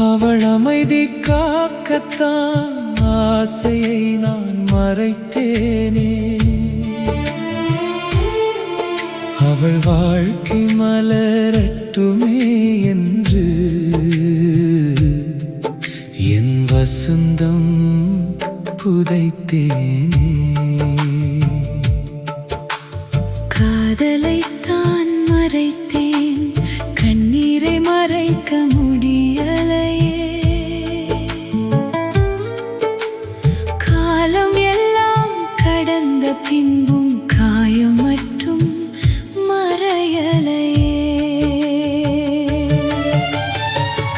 அவள் அமைதி காக்கத்தான் ஆசையை நான் மறைத்தேனே. அவள் வாழ்க்கை மலரட்டுமே என்று என் வசந்தம் புதைத்தேனே. காதலைத்தான் மறைத்தேன், கண்ணீரை மறைக்க முடியலையே. காலம் எல்லாம் கடந்த பின்பும் காயம் மட்டும் மறையலையே.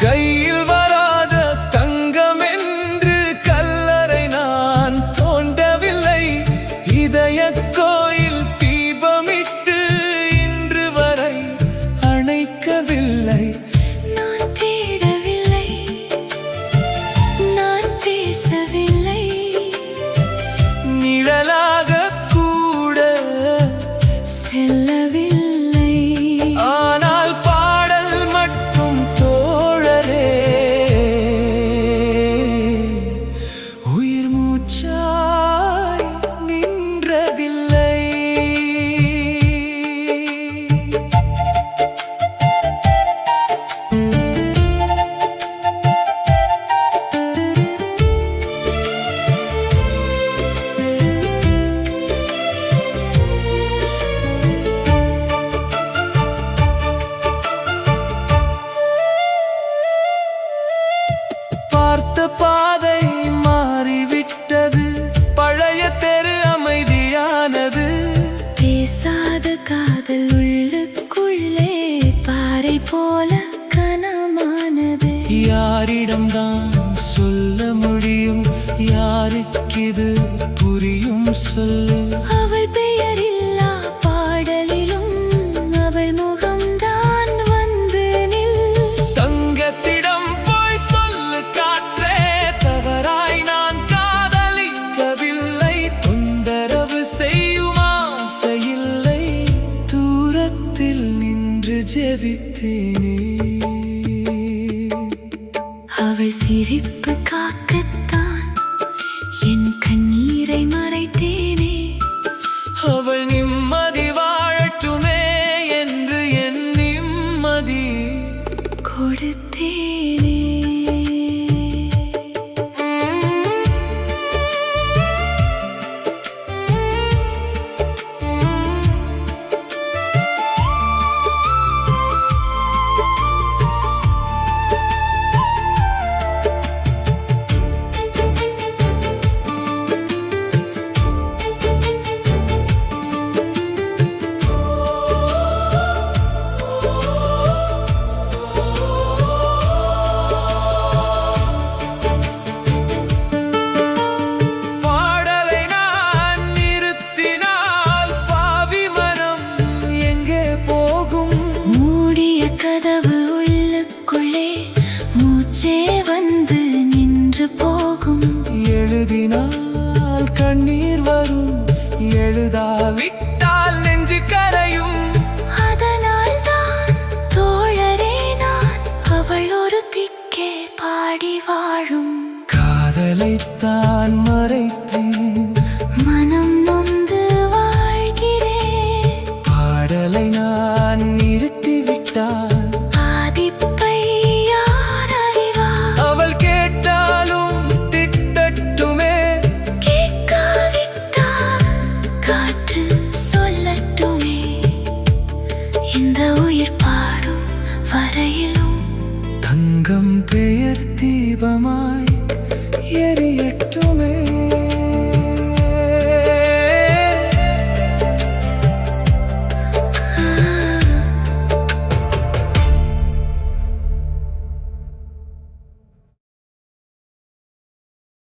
கையில் வராத தங்கம் என்று கல்லறை நான் தோண்டவில்லை. இதய கோயில் தீபமிட்டு இன்று வரை அணைக்கவில்லை. நான் தேடவில்லை, நான் பேசவில்லை, நிழலாக கூட செல்லவில்லை. ஆனால் பாடல் மட்டும் தோழரே, உயிர் மூச்சாய் நின்றதில்லை. பார்த்த பாதை மாறிவிட்டது, பழைய தெரு அமைதியானது. பேசாத காதல் உள்ளுக்குள்ளே பாறை போல கனமானது. யாரிடம்தான் சொல்ல முடியும், யாருக்கிது புரியும் சொல்லு. அவள் பெயரில்லா பாடலிலும் அவள் முகம்தான் வந்து நில். தங்கத்திடம் போய் சொல்லு காற்றே, தவறாய் நான் காதலிக்கவில்லை. தொந்தரவு செய்யும் ஆசையில்லை, தூரத்தில் நின்று ஜெபித்தேனே. அவள் சிரிப்பு காக்கத்தான் என் கண்ணீரை மறைத்தேனே. அவள் நிம்மதி வாழட்டுமே என்று என் நிம்மதி கொடுத்தேனே. பாடலை நான் நிறுத்தினால் பாவி மனம் எங்கே போகும்? மூடிய கதவு உள்ளுக்குள்ளே மூச்சே வந்து நின்று போகும். எழுதினால் கண்ணீர் வரும், எழுதாவிட்டால் நெஞ்சு கரையும். அதனால் தான் தோழரே நான் அவள் ஒரு திக்கே பாடி வாழும். காதலைத்தான் மறைத்தேன், மனம் நொந்து வாழ்கிறேன். பாடலை நான் நிறுத்திவிட்டால் பாதிப்பை யார் அறிவார்? அவள் கேட்டாலும் திட்டட்டுமே. கேட்காவிட்டால் காற்று சொல்லட்டுமே. இந்த உயிர் பாடும் வரையிலும் தங்கம் பெயர் தீபமாய் எரியட்டுமே.